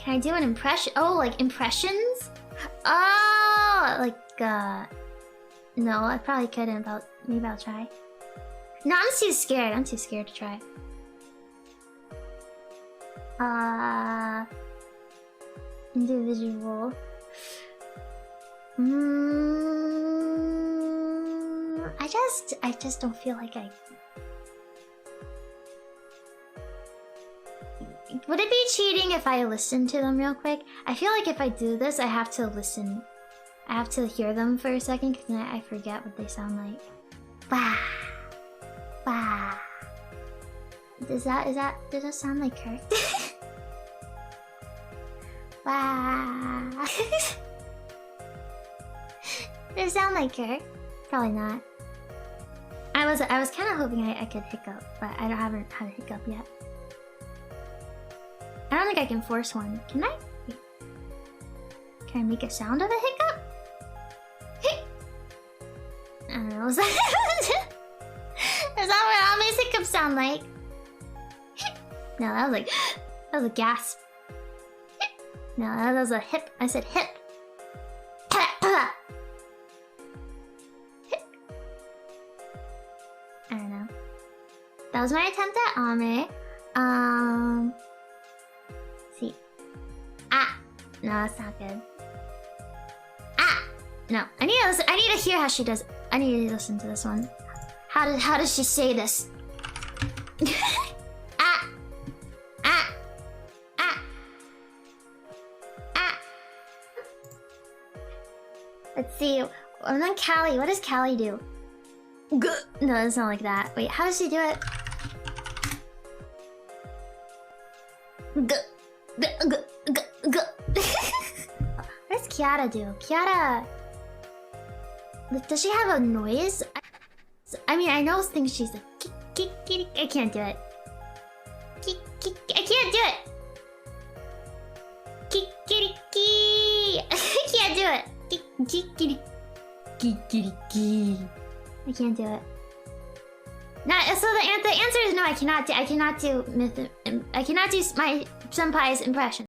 Can I do an impression? Oh, like impressions? Oh, like, no, I probably couldn't, but maybe I'll try. No, I'm too scared. I'm too scared to try. Individual. I just don't feel like I... Would it be cheating if I listen to them real quick? I feel like if I do this, I have to listen. I have to hear them for a second, because then I forget what they sound like. Bah! Bah! Does that sound like Kirk? Bah! Does it sound like Kirk? Probably not. I was kind of hoping I could hiccup, but I haven't had a hiccup yet. I don't think I can force one. Can I? Wait. Can I make a sound of a hiccup? I don't know. Is that what all these hiccups sound like? No, that was like... That was a gasp. No, that was a hip. I said hip. I don't know. That was my attempt at Ame. See. Ah! No, that's not good. Ah! No, I need to hear how she does. I need to listen to this one. How does she say this? Ah! Ah! Ah! Ah! Let's see. And then Callie. What does Callie do? No, it's not like that. Wait, how does she do it? What does Kiara do? Kiara... Does she have a noise? I mean, I know things she's like... I can't do it. I can't do it! I can't do it! I can't do it. No, so the answer is no. I cannot do my senpai's impression.